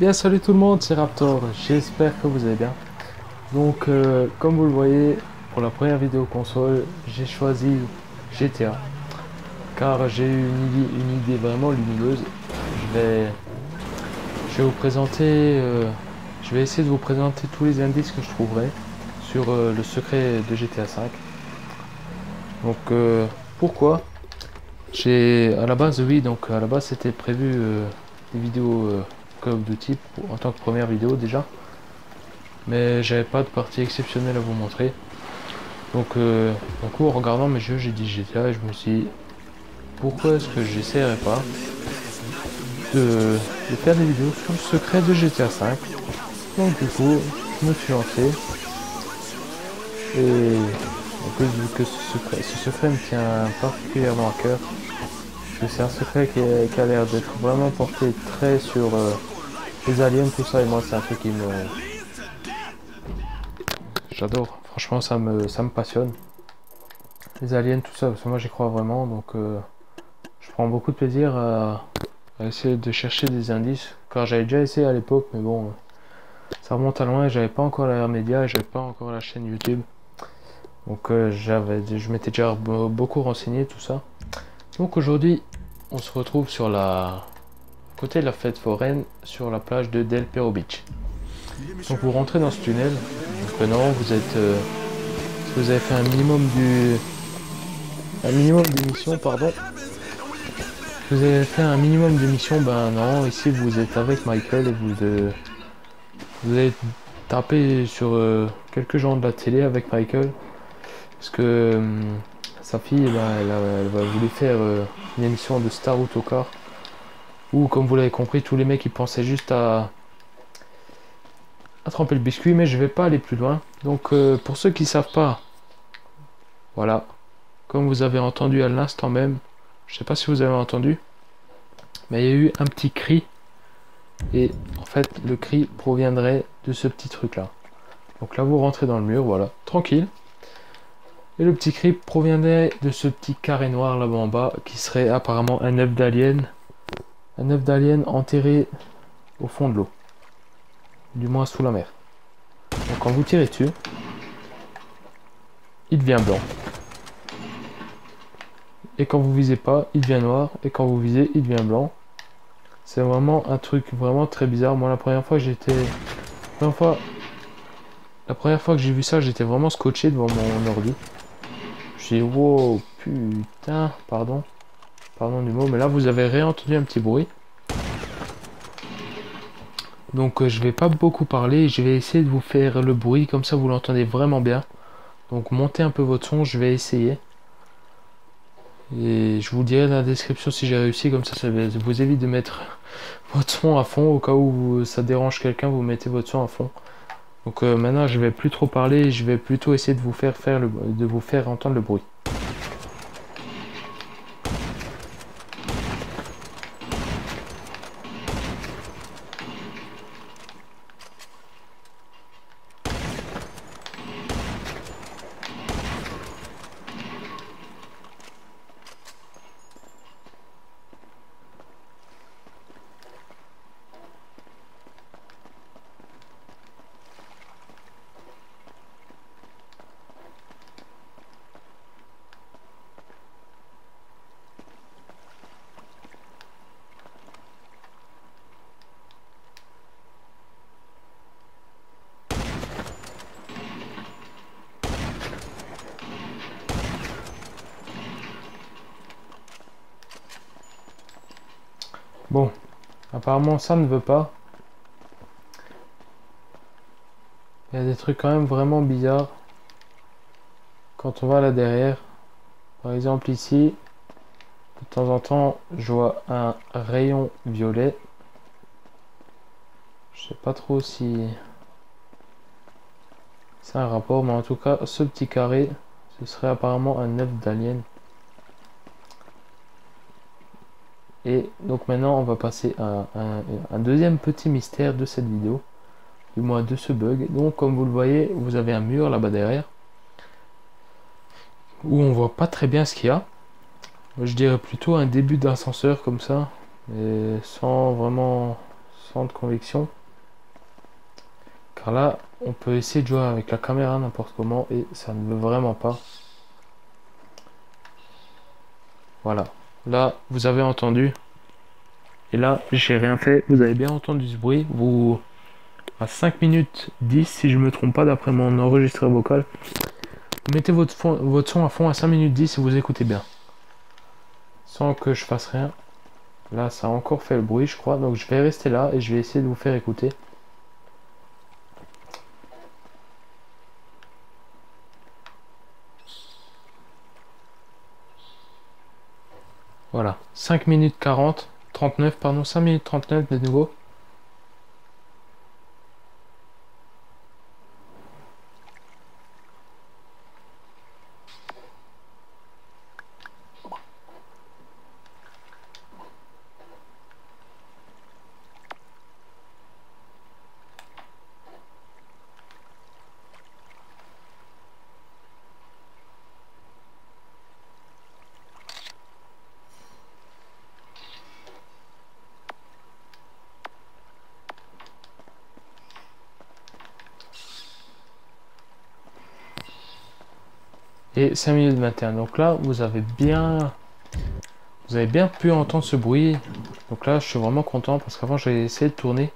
bien salut tout le monde, c'est Raptor, j'espère que vous allez bien. Donc comme vous le voyez, pour la première vidéo console, j'ai choisi GTA. Car j'ai eu une idée vraiment lumineuse. Je vais vous présenter, je vais essayer de vous présenter tous les indices que je trouverai sur le secret de GTA 5. Donc pourquoi j'ai à la base, oui, donc à la base c'était prévu des vidéos Call of Duty en tant que première vidéo déjà, mais j'avais pas de partie exceptionnelle à vous montrer. Donc en coup, en regardant mes jeux, j'ai dit GTA et je me suis dit pourquoi est-ce que j'essaierais pas de faire des vidéos sur le secret de GTA 5. Donc du coup, je me suis lancé et en plus vu que ce secret me tient particulièrement à cœur, parce que c'est un secret qui a l'air d'être vraiment porté très sur les aliens, tout ça, et moi c'est un truc qui me... J'adore, franchement ça me passionne. Les aliens, tout ça, parce que moi j'y crois vraiment, donc je prends beaucoup de plaisir à essayer de chercher des indices, car j'avais déjà essayé à l'époque, mais bon, ça remonte à loin, et j'avais pas encore la média, et j'avais pas encore la chaîne YouTube. Donc je m'étais déjà beaucoup renseigné, tout ça. Donc aujourd'hui, on se retrouve sur la côté de la fête foraine, sur la plage de Del Perro Beach. Donc vous rentrez dans ce tunnel. Donc maintenant vous êtes, si vous avez fait un minimum d'émissions, pardon. Si vous avez fait un minimum d'émissions, ben non, ici vous êtes avec Michael et vous allez taper sur quelques gens de la télé avec Michael, parce que sa fille, ben, elle va voulu faire une émission de Star Autocar, où comme vous l'avez compris, tous les mecs ils pensaient juste à tremper le biscuit, mais je vais pas aller plus loin. Donc pour ceux qui savent pas, voilà, comme vous avez entendu à l'instant même, je sais pas si vous avez entendu, mais il y a eu un petit cri, et en fait le cri proviendrait de ce petit truc là. Donc là vous rentrez dans le mur, voilà, tranquille, et le petit cri proviendrait de ce petit carré noir là-bas en bas, qui serait apparemment un œuf d'alien enterré au fond de l'eau, du moins sous la mer. Donc quand vous tirez dessus, il devient blanc. Et quand vous visez pas, il devient noir. Et quand vous visez, il devient blanc. C'est vraiment un truc vraiment très bizarre. Moi, la première fois que j'ai vu ça, j'étais vraiment scotché devant mon ordi. Je dis wow, putain, pardon du mot, mais là vous avez réentendu un petit bruit. Donc je vais pas beaucoup parler, je vais essayer de vous faire le bruit, comme ça vous l'entendez vraiment bien. Donc montez un peu votre son, je vais essayer. Et je vous dirai dans la description si j'ai réussi, comme ça vous évite de mettre votre son à fond. Au cas où ça dérange quelqu'un, vous mettez votre son à fond. Donc maintenant je vais plus trop parler, je vais plutôt essayer de vous faire entendre le bruit. Bon, apparemment ça ne veut pas. Il y a des trucs quand même vraiment bizarres quand on va là derrière. Par exemple ici, de temps en temps, je vois un rayon violet. Je sais pas trop si c'est un rapport, mais en tout cas, ce petit carré, ce serait apparemment un œuf d'alien. Et donc maintenant, on va passer à un deuxième petit mystère de cette vidéo, du moins de ce bug. Donc comme vous le voyez, vous avez un mur là-bas derrière, où on voit pas très bien ce qu'il y a. Je dirais plutôt un début d'ascenseur comme ça, et sans de conviction. Car là, on peut essayer de jouer avec la caméra n'importe comment et ça ne veut vraiment pas. Voilà. Là, vous avez entendu. Et là, j'ai rien fait. Vous avez bien entendu ce bruit. Vous, à 5 minutes 10, si je me trompe pas, d'après mon enregistreur vocal, vous mettez votre son à fond à 5 minutes 10 et vous écoutez bien. Sans que je fasse rien. Là, ça a encore fait le bruit, je crois. Donc, je vais rester là et je vais essayer de vous faire écouter. Voilà, 5 minutes 40, 39, pardon, 5 minutes 39 de nouveau. Et 5 minutes 21. Donc là, vous avez bien pu entendre ce bruit. Donc là, je suis vraiment content parce qu'avant, j'ai essayé de tourner.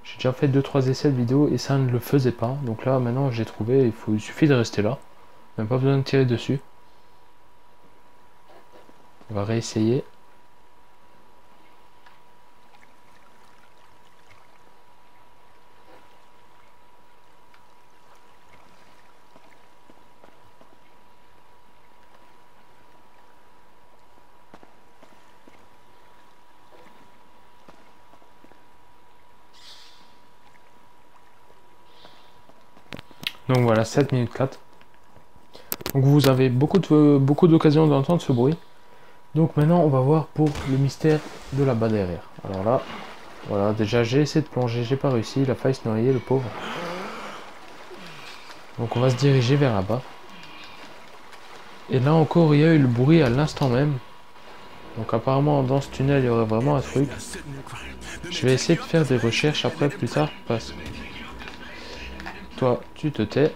J'ai déjà fait 2-3 essais de vidéo et ça ne le faisait pas. Donc là, maintenant, j'ai trouvé. Il suffit de rester là. Même pas besoin de tirer dessus. On va réessayer. Donc voilà, 7 minutes 4. Donc vous avez beaucoup d'occasions d'entendre ce bruit. Donc maintenant, on va voir pour le mystère de là-bas derrière. Alors là, voilà, déjà j'ai essayé de plonger, j'ai pas réussi. Il a failli se noyer, le pauvre. Donc on va se diriger vers là-bas. Et là encore, il y a eu le bruit à l'instant même. Donc apparemment, dans ce tunnel, il y aurait vraiment un truc. Je vais essayer de faire des recherches après, plus tard, parce que... Toi, tu te tais.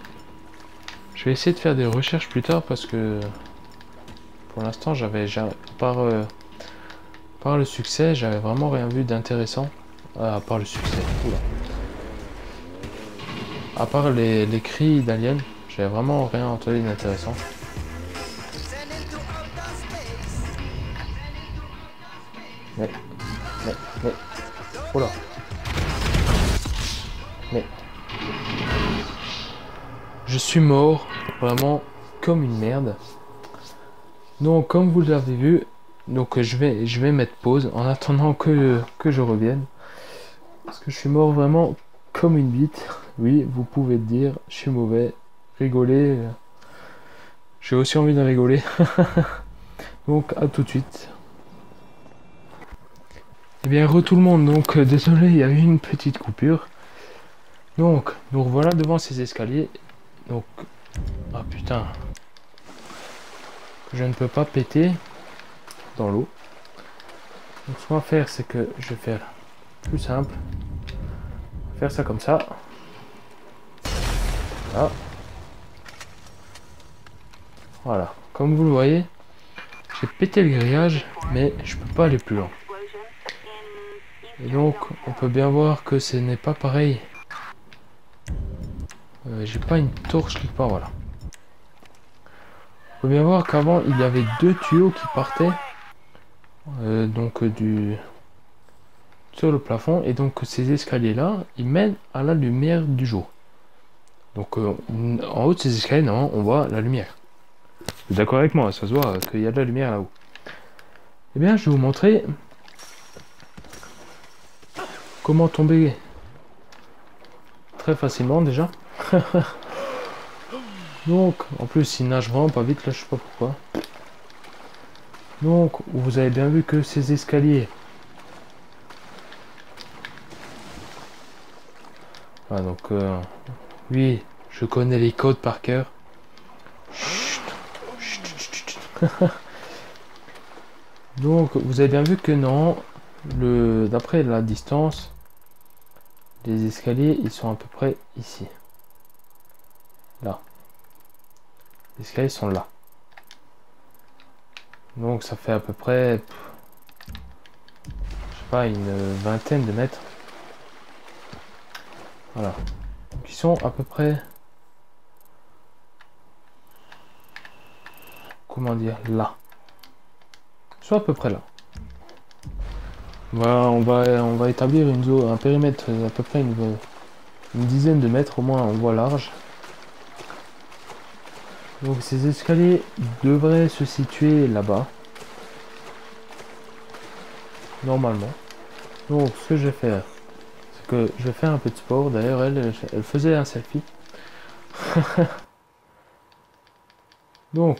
Je vais essayer de faire des recherches plus tard, parce que... Pour l'instant, par le succès, j'avais vraiment rien vu d'intéressant. À part le succès, oula. À part les cris d'aliens, j'avais vraiment rien entendu d'intéressant. Mais, oula. Mais, je suis mort, vraiment comme une merde. Donc, comme vous l'avez vu, donc je vais mettre pause en attendant que je revienne. Parce que je suis mort vraiment comme une bite. Oui, vous pouvez le dire, je suis mauvais. Rigoler, j'ai aussi envie de rigoler. Donc, à tout de suite. Eh bien, tout le monde, donc désolé, il y a eu une petite coupure. Donc, nous revoilà devant ces escaliers. Donc, ah putain, je ne peux pas péter dans l'eau. Donc, ce qu'on va faire, c'est que je vais faire plus simple. Faire ça comme ça. Voilà. Voilà. Comme vous le voyez, j'ai pété le grillage, mais je peux pas aller plus loin. Et donc, on peut bien voir que ce n'est pas pareil. J'ai pas une torche quelque part, voilà. On peut bien voir qu'avant, il y avait deux tuyaux qui partaient. Donc, sur le plafond. Et donc, ces escaliers-là, ils mènent à la lumière du jour. Donc, en haut de ces escaliers, non, on voit la lumière. Vous êtes d'accord avec moi? Ça se voit qu'il y a de la lumière là-haut. Eh bien, je vais vous montrer comment tomber très facilement déjà. Donc, en plus, il nage vraiment pas vite, là, je sais pas pourquoi. Donc, vous avez bien vu que ces escaliers... Ah, donc, oui, je connais les codes par cœur. Chut, chut, chut, chut. Donc, vous avez bien vu que non, d'après la distance, Les escaliers, ils sont à peu près ici. Là. Les escaliers sont là. Donc ça fait à peu près, je sais pas, une vingtaine de mètres. Voilà. Donc ils sont à peu près, comment dire, là. Soit à peu près là. Voilà, on va établir une zone, un périmètre à peu près une dizaine de mètres au moins en voie large. Donc ces escaliers devraient se situer là-bas. Normalement. Donc ce que je vais faire, c'est que je vais faire un peu de sport. D'ailleurs elle faisait un selfie. Donc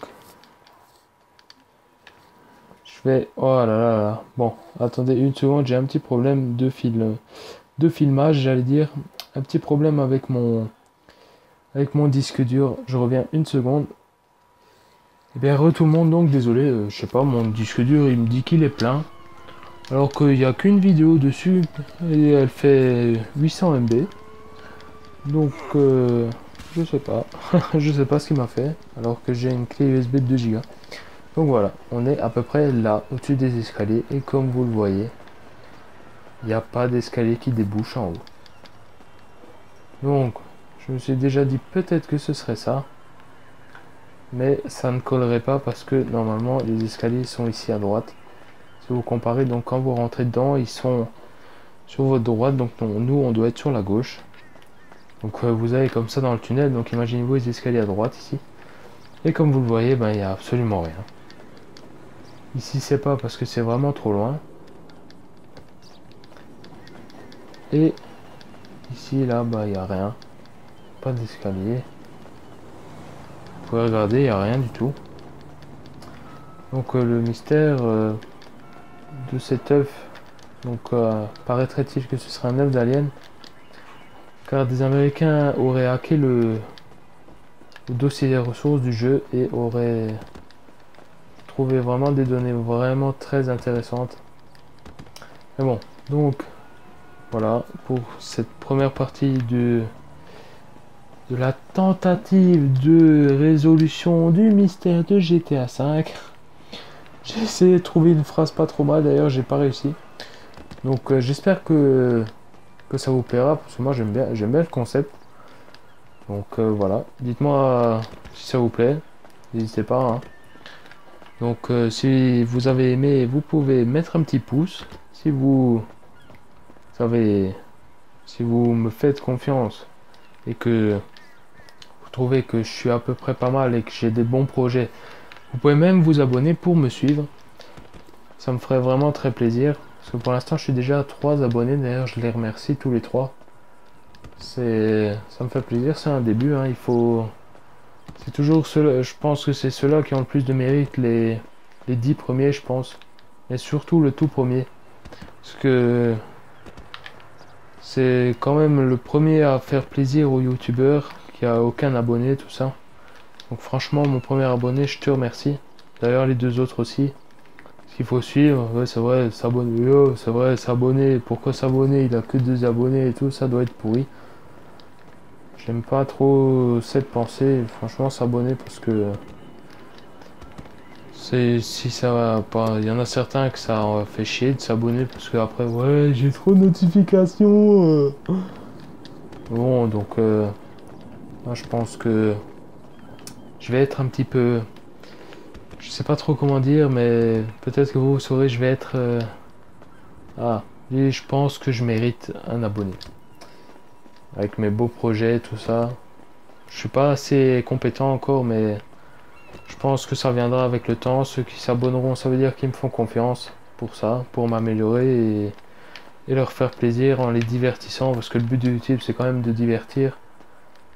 je vais... Oh là là là. Bon, attendez une seconde, j'ai un petit problème de filmage, j'allais dire. Un petit problème avec mon disque dur. Je reviens une seconde. Et bien tout le monde, donc désolé, je sais pas, mon disque dur il me dit qu'il est plein. Alors qu'il n'y a qu'une vidéo dessus et elle fait 800 MB. Donc je sais pas. Je sais pas ce qu'il m'a fait. Alors que j'ai une clé USB de 2 Go. Donc voilà, on est à peu près là, au-dessus des escaliers. Et comme vous le voyez, il n'y a pas d'escalier qui débouche en haut. Donc, je me suis déjà dit peut-être que ce serait ça. Mais ça ne collerait pas parce que normalement les escaliers sont ici à droite. Si vous comparez, donc quand vous rentrez dedans, ils sont sur votre droite. Donc nous, on doit être sur la gauche. Donc vous avez comme ça dans le tunnel. Donc imaginez-vous les escaliers à droite ici. Et comme vous le voyez, ben, il n'y a absolument rien. Ici, c'est pas parce que c'est vraiment trop loin. Et ici, là, bah, il n'y a rien. Pas d'escalier. Vous pouvez regarder, il n'y a rien du tout. Donc le mystère de cet œuf, donc paraîtrait-il que ce serait un œuf d'alien, car des Américains auraient hacké le dossier des ressources du jeu et auraient trouvé vraiment des données vraiment très intéressantes. Mais bon, donc voilà pour cette première partie de la tentative de résolution du mystère de GTA V. J'ai essayé de trouver une phrase pas trop mal, d'ailleurs j'ai pas réussi. Donc j'espère que ça vous plaira, parce que moi j'aime bien le concept. Donc voilà, dites-moi si ça vous plaît, n'hésitez pas. Hein. Donc si vous avez aimé, vous pouvez mettre un petit pouce. Si vous me faites confiance et que vous trouvez que je suis à peu près pas mal et que j'ai des bons projets, vous pouvez même vous abonner pour me suivre. Ça me ferait vraiment très plaisir. Parce que pour l'instant, je suis déjà à 3 abonnés. D'ailleurs, je les remercie tous les 3. Ça me fait plaisir. C'est un début. Hein. C'est toujours ceux-là. Je pense que c'est ceux-là qui ont le plus de mérite. Les 10 premiers, je pense. Et surtout le tout premier. Parce que c'est quand même le premier à faire plaisir aux youtubeurs qui a aucun abonné, tout ça. Donc franchement, mon premier abonné, je te remercie. D'ailleurs, les 2 autres aussi. Il faut suivre, ouais, c'est vrai, s'abonner, oh, c'est vrai, s'abonner, pourquoi s'abonner, il a que 2 abonnés et tout, ça doit être pourri. J'aime pas trop cette pensée, franchement, s'abonner parce que si ça va pas, il y en a certains que ça fait chier de s'abonner parce que après, ouais, j'ai trop de notifications. Bon, donc, moi, je pense que je vais être un petit peu... Je sais pas trop comment dire, mais peut-être que vous saurez, je vais être... et je pense que je mérite un abonné. Avec mes beaux projets, tout ça. Je suis pas assez compétent encore, mais je pense que ça viendra avec le temps. Ceux qui s'abonneront, ça veut dire qu'ils me font confiance pour ça, pour m'améliorer et leur faire plaisir en les divertissant. Parce que le but de YouTube, c'est quand même de divertir.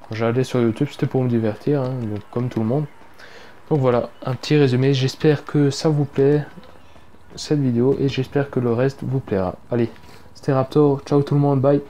Quand j'allais sur YouTube, c'était pour me divertir, hein, comme tout le monde. Donc voilà, un petit résumé, j'espère que ça vous plaît, cette vidéo, et j'espère que le reste vous plaira. Allez, c'était Raptor, ciao tout le monde, bye.